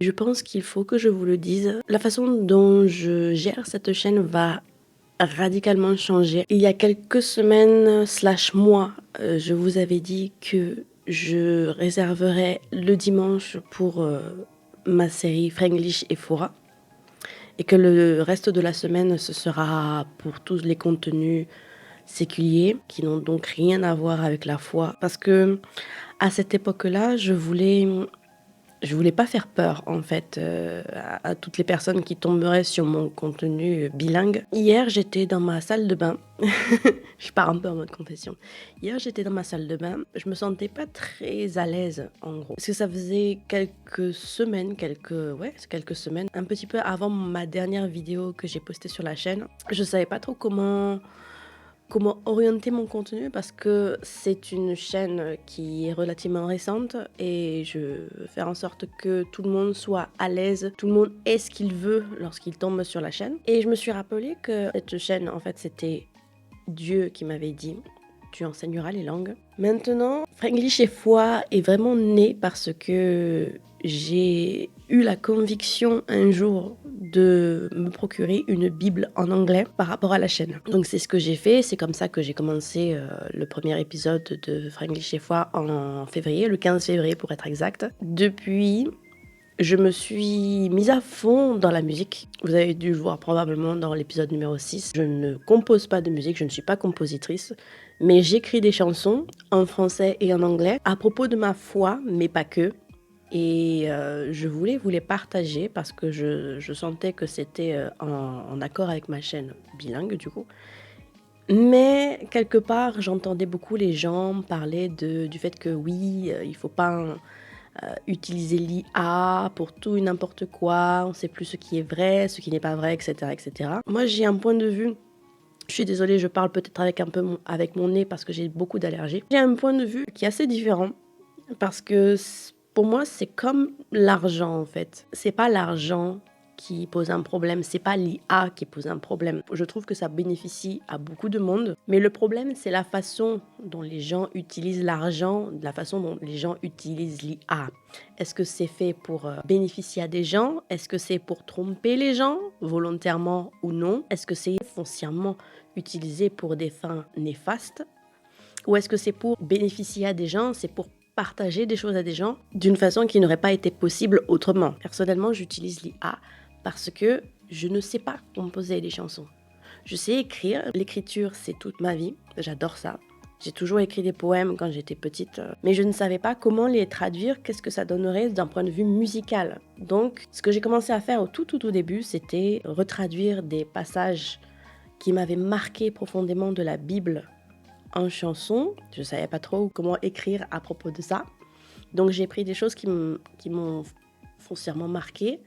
Je pense qu'il faut que je vous le dise. La façon dont je gère cette chaîne va radicalement changer. Il y a quelques semaines / mois, je vous avais dit que je réserverais le dimanche pour ma série Franglish et Fora et que le reste de la semaine, ce sera pour tous les contenus séculiers qui n'ont donc rien à voir avec la foi. Parce que à cette époque-là, je voulais pas faire peur en fait à toutes les personnes qui tomberaient sur mon contenu bilingue. Hier, j'étais dans ma salle de bain. Je pars un peu en mode confession. Hier, j'étais dans ma salle de bain. Je me sentais pas très à l'aise en gros. Parce que ça faisait quelques semaines, quelques semaines, un petit peu avant ma dernière vidéo que j'ai postée sur la chaîne. Je savais pas trop comment orienter mon contenu parce que c'est une chaîne qui est relativement récente et je veux faire en sorte que tout le monde soit à l'aise, tout le monde ait ce qu'il veut lorsqu'il tombe sur la chaîne. Et je me suis rappelé que cette chaîne, en fait, c'était Dieu qui m'avait dit « Tu enseigneras les langues ». Maintenant, Franglish et Foi est vraiment né parce que j'ai eu la conviction un jour de me procurer une Bible en anglais par rapport à la chaîne. Donc c'est ce que j'ai fait, c'est comme ça que j'ai commencé le premier épisode de Franglish et Foi en février, le 15 février pour être exact. Depuis, je me suis mise à fond dans la musique. Vous avez dû le voir probablement dans l'épisode numéro 6. Je ne compose pas de musique, je ne suis pas compositrice, mais j'écris des chansons en français et en anglais à propos de ma foi, mais pas que. Et je voulais vous les partager parce que je sentais que c'était en accord avec ma chaîne bilingue du coup. Mais quelque part, j'entendais beaucoup les gens parler du fait que oui, il faut pas utiliser l'IA pour tout et n'importe quoi, on sait plus ce qui est vrai, ce qui n'est pas vrai, etc., etc. Moi, j'ai un point de vue. Je suis désolée, je parle peut-être avec un peu avec mon nez parce que j'ai beaucoup d'allergies. J'ai un point de vue qui est assez différent parce que pour moi, c'est comme l'argent en fait. C'est pas l'argent qui pose un problème, c'est pas l'IA qui pose un problème. Je trouve que ça bénéficie à beaucoup de monde, mais le problème, c'est la façon dont les gens utilisent l'argent, la façon dont les gens utilisent l'IA. Est-ce que c'est fait pour bénéficier à des gens? Est-ce que c'est pour tromper les gens, volontairement ou non? Est-ce que c'est foncièrement utilisé pour des fins néfastes? Ou est-ce que c'est pour bénéficier à des gens, c'est pour partager des choses à des gens d'une façon qui n'aurait pas été possible autrement? Personnellement, j'utilise l'IA parce que je ne sais pas composer des chansons. Je sais écrire, l'écriture c'est toute ma vie, j'adore ça. J'ai toujours écrit des poèmes quand j'étais petite, mais je ne savais pas comment les traduire, qu'est-ce que ça donnerait d'un point de vue musical. Donc, ce que j'ai commencé à faire au tout début, c'était retraduire des passages qui m'avaient marqué profondément de la Bible en chanson. Je ne savais pas trop comment écrire à propos de ça. Donc, j'ai pris des choses qui m'ont foncièrement marqué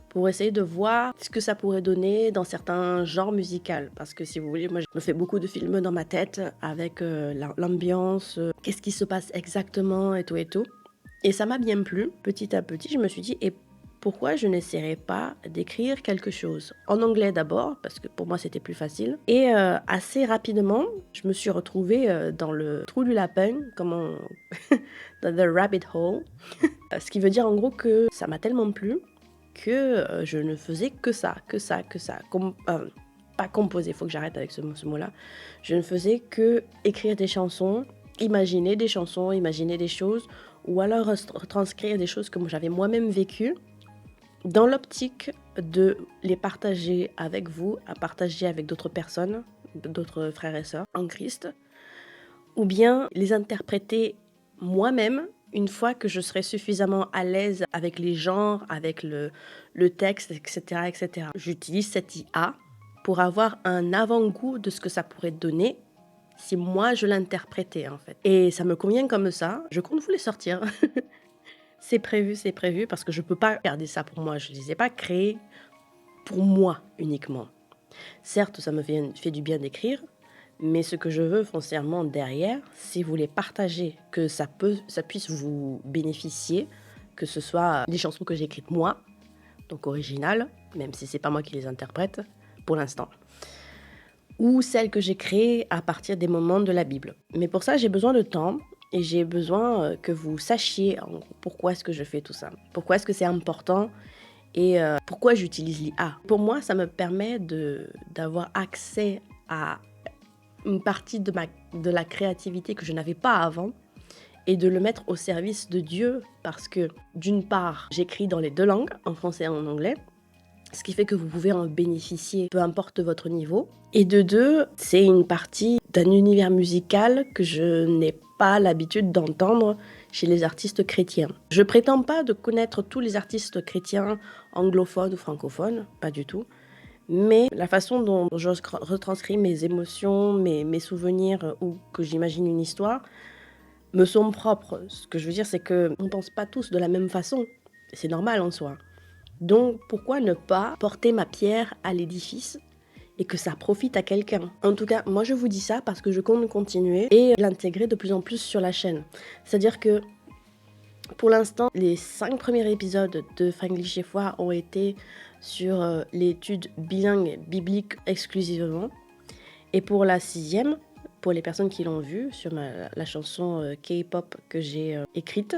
pour essayer de voir ce que ça pourrait donner dans certains genres musicaux. Parce que si vous voulez, moi je me fais beaucoup de films dans ma tête avec l'ambiance, qu'est-ce qui se passe exactement et tout et tout. Et ça m'a bien plu. Petit à petit, je me suis dit, et pourquoi je n'essaierais pas d'écrire quelque chose en anglais d'abord, parce que pour moi c'était plus facile. Et assez rapidement, je me suis retrouvée dans le trou du lapin, dans the rabbit hole. Ce qui veut dire en gros que ça m'a tellement plu que je ne faisais que ça. Pas composer, il faut que j'arrête avec ce mot-là. Je ne faisais que écrire des chansons, imaginer des chansons, imaginer des choses, ou alors retranscrire des choses que j'avais moi-même vécues, dans l'optique de les partager avec vous, à partager avec d'autres personnes, d'autres frères et sœurs en Christ, ou bien les interpréter moi-même une fois que je serai suffisamment à l'aise avec les genres, avec le texte, etc., etc. J'utilise cette IA pour avoir un avant-goût de ce que ça pourrait donner si moi je l'interprétais en fait. Et ça me convient comme ça, je compte vous les sortir. C'est prévu parce que je peux pas garder ça pour moi, je les ai pas créés pour moi uniquement. Certes, ça me fait du bien d'écrire, mais ce que je veux foncièrement derrière, si vous les partagez, que ça puisse vous bénéficier, que ce soit les chansons que j'ai écrites moi, donc originales, même si c'est pas moi qui les interprète pour l'instant, ou celles que j'ai créées à partir des moments de la Bible. Mais pour ça, j'ai besoin de temps et j'ai besoin que vous sachiez en gros, pourquoi est-ce que je fais tout ça, pourquoi est-ce que c'est important et pourquoi j'utilise l'IA. Pour moi, ça me permet d'avoir accès à une partie de la créativité que je n'avais pas avant et de le mettre au service de Dieu parce que d'une part, j'écris dans les 2 langues, en français et en anglais, ce qui fait que vous pouvez en bénéficier peu importe votre niveau. Et de 2, c'est une partie d'un univers musical que je n'ai pas l'habitude d'entendre chez les artistes chrétiens. Je prétends pas de connaître tous les artistes chrétiens anglophones ou francophones, pas du tout. Mais la façon dont je retranscris mes émotions, mes souvenirs ou que j'imagine une histoire me sont propres. Ce que je veux dire, c'est qu'on ne pense pas tous de la même façon. C'est normal en soi. Donc, pourquoi ne pas porter ma pierre à l'édifice et que ça profite à quelqu'un? En tout cas, moi je vous dis ça parce que je compte continuer et l'intégrer de plus en plus sur la chaîne. C'est-à-dire que pour l'instant, les 5 premiers épisodes de Franglish chez Foi ont été sur l'étude bilingue biblique exclusivement. Et pour la 6e, pour les personnes qui l'ont vue, sur la chanson K-pop que j'ai écrite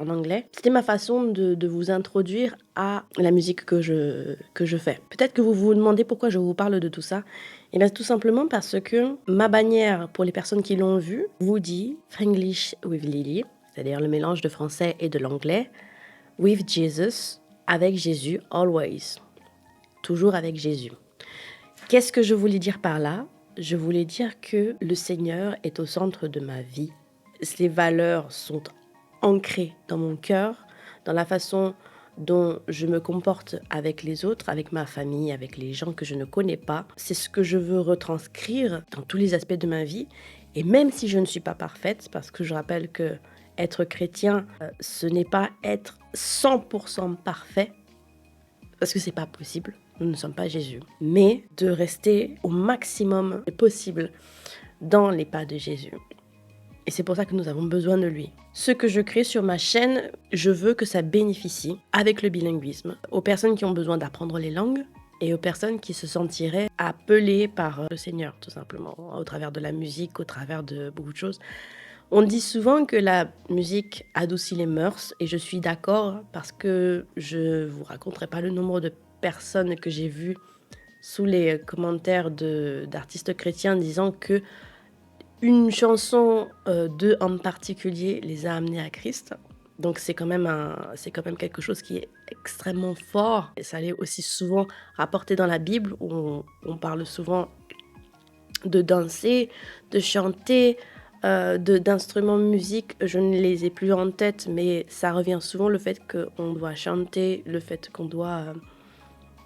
en anglais, c'était ma façon de vous introduire à la musique que je fais. Peut-être que vous vous demandez pourquoi je vous parle de tout ça. Et bien tout simplement parce que ma bannière, pour les personnes qui l'ont vue, vous dit Franglish with Lily, c'est-à-dire le mélange de français et de l'anglais, with Jesus, avec Jésus, always. Toujours avec Jésus. Qu'est-ce que je voulais dire par là? Je voulais dire que le Seigneur est au centre de ma vie. Ses valeurs sont ancrées dans mon cœur, dans la façon dont je me comporte avec les autres, avec ma famille, avec les gens que je ne connais pas. C'est ce que je veux retranscrire dans tous les aspects de ma vie. Et même si je ne suis pas parfaite, parce que je rappelle que être chrétien, ce n'est pas être 100% parfait, parce que c'est pas possible. Nous ne sommes pas Jésus. Mais de rester au maximum possible dans les pas de Jésus. Et c'est pour ça que nous avons besoin de lui. Ce que je crée sur ma chaîne, je veux que ça bénéficie, avec le bilinguisme, aux personnes qui ont besoin d'apprendre les langues et aux personnes qui se sentiraient appelées par le Seigneur, tout simplement, au travers de la musique, au travers de beaucoup de choses. On dit souvent que la musique adoucit les mœurs, et je suis d'accord parce que je vous raconterai pas le nombre de personnes que j'ai vues sous les commentaires d'artistes chrétiens disant que une chanson d'eux en particulier les a amenés à Christ. Donc c'est quand même quelque chose qui est extrêmement fort. Et ça est aussi souvent rapporté dans la Bible où on parle souvent de danser, de chanter, d'instruments de musique. Je ne les ai plus en tête, mais ça revient souvent le fait qu'on doit chanter, le fait qu'on doit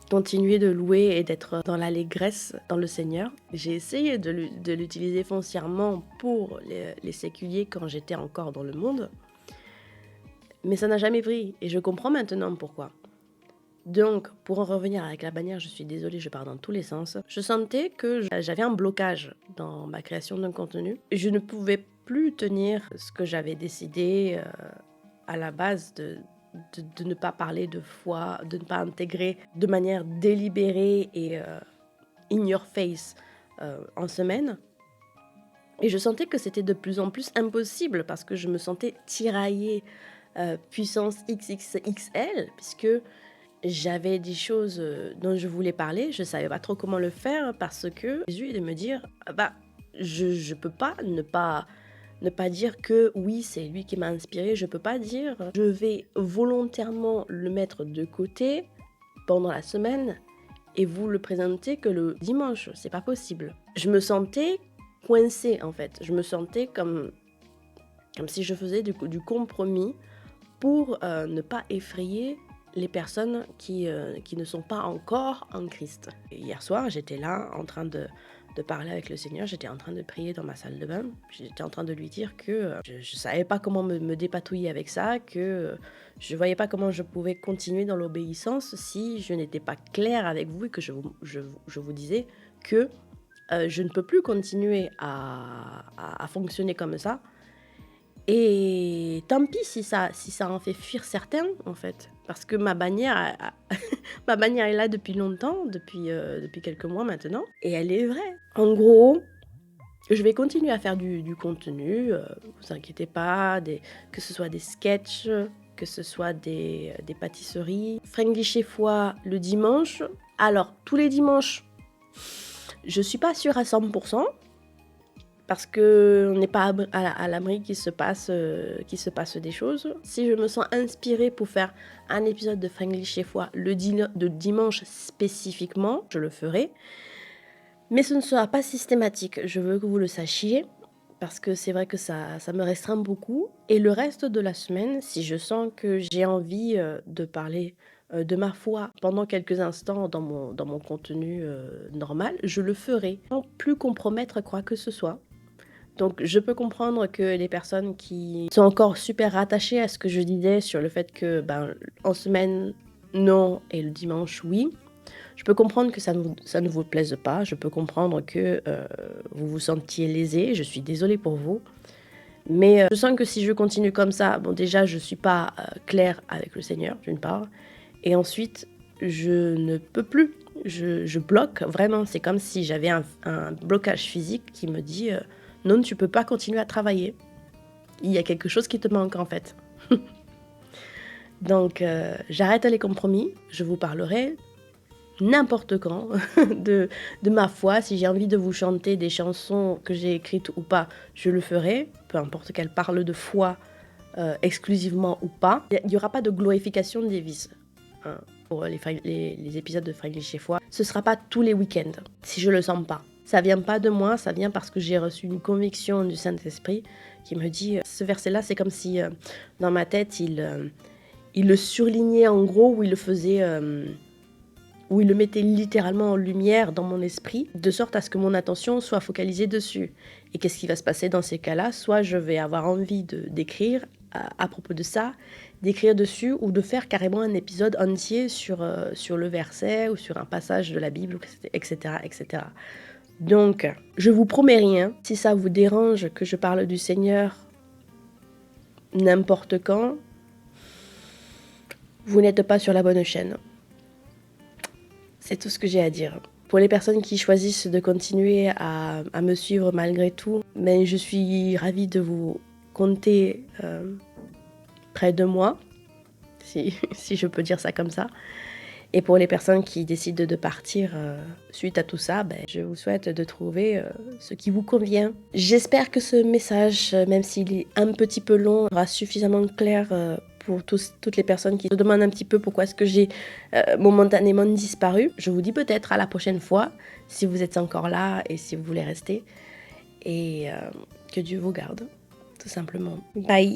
continuer de louer et d'être dans l'allégresse dans le Seigneur. J'ai essayé de l'utiliser foncièrement pour les séculiers quand j'étais encore dans le monde, mais ça n'a jamais pris et je comprends maintenant pourquoi. Donc, pour en revenir avec la bannière, je suis désolée, je pars dans tous les sens. Je sentais que j'avais un blocage dans ma création d'un contenu. Je ne pouvais plus tenir ce que j'avais décidé à la base de ne pas parler de foi, de ne pas intégrer de manière délibérée et in your face en semaine. Et je sentais que c'était de plus en plus impossible parce que je me sentais tiraillée puissance XXXL, puisque j'avais des choses dont je voulais parler, je ne savais pas trop comment le faire parce que Jésus est de me dire je ne peux pas ne pas dire que oui, c'est lui qui m'a inspiré. Je ne peux pas dire je vais volontairement le mettre de côté pendant la semaine et vous le présenter que le dimanche. C'est pas possible. Je me sentais coincée en fait. Je me sentais comme si je faisais du compromis pour ne pas effrayer les personnes qui ne sont pas encore en Christ. Et hier soir, j'étais là en train de parler avec le Seigneur, j'étais en train de prier dans ma salle de bain, j'étais en train de lui dire que je ne savais pas comment me dépatouiller avec ça, que je ne voyais pas comment je pouvais continuer dans l'obéissance si je n'étais pas claire avec vous et que je vous disais que je ne peux plus continuer à fonctionner comme ça. Et tant pis si ça en fait fuir certains, en fait. Parce que ma bannière est là depuis longtemps, depuis quelques mois maintenant. Et elle est vraie. En gros, Je vais continuer à faire du contenu, vous inquiétez pas, que ce soit des sketchs, que ce soit des pâtisseries. Fringly chez Foie le dimanche. Alors, tous les dimanches, je suis pas sûre à 100%, parce qu'on n'est pas à l'abri qu'il se passe des choses. Si je me sens inspirée pour faire un épisode de Fringly chez Foie de dimanche spécifiquement, je le ferai. Mais ce ne sera pas systématique, je veux que vous le sachiez, parce que c'est vrai que ça me restreint beaucoup. Et le reste de la semaine, si je sens que j'ai envie de parler de ma foi pendant quelques instants dans mon contenu normal, je le ferai, sans plus compromettre quoi que ce soit. Donc je peux comprendre que les personnes qui sont encore super rattachées à ce que je disais sur le fait que en semaine, non, et le dimanche, oui. Je peux comprendre que ça ne vous plaise pas, je peux comprendre que vous vous sentiez lésé, je suis désolée pour vous. Mais je sens que si je continue comme ça, bon déjà je ne suis pas claire avec le Seigneur, d'une part, et ensuite je ne peux plus, je bloque vraiment, c'est comme si j'avais un blocage physique qui me dit non, tu ne peux pas continuer à travailler. Il y a quelque chose qui te manque en fait. Donc j'arrête les compromis, je vous parlerai n'importe quand de ma foi. Si j'ai envie de vous chanter des chansons que j'ai écrites ou pas, je le ferai, peu importe qu'elles parlent de foi exclusivement ou pas. Il n'y aura pas de glorification des vices hein, pour les épisodes de Fringly chez Foie. Ce ne sera pas tous les week-ends, si je le sens pas. Ça vient pas de moi, ça vient parce que j'ai reçu une conviction du Saint-Esprit qui me dit, ce verset-là, c'est comme si dans ma tête, il le surlignait en gros, ou il le faisait... où il le mettait littéralement en lumière dans mon esprit, de sorte à ce que mon attention soit focalisée dessus. Et qu'est-ce qui va se passer dans ces cas-là? Soit je vais avoir envie d'écrire à propos de ça, d'écrire dessus, ou de faire carrément un épisode entier sur le verset, ou sur un passage de la Bible, etc., etc. Donc, je vous promets rien. Si ça vous dérange que je parle du Seigneur n'importe quand, vous n'êtes pas sur la bonne chaîne. C'est tout ce que j'ai à dire. Pour les personnes qui choisissent de continuer à me suivre malgré tout, je suis ravie de vous compter près de moi, si je peux dire ça comme ça. Et pour les personnes qui décident de partir suite à tout ça, je vous souhaite de trouver ce qui vous convient. J'espère que ce message, même s'il est un petit peu long, sera suffisamment clair pour toutes les personnes qui se demandent un petit peu pourquoi est-ce que j'ai momentanément disparu. Je vous dis peut-être à la prochaine fois, si vous êtes encore là et si vous voulez rester. Et que Dieu vous garde, tout simplement. Bye!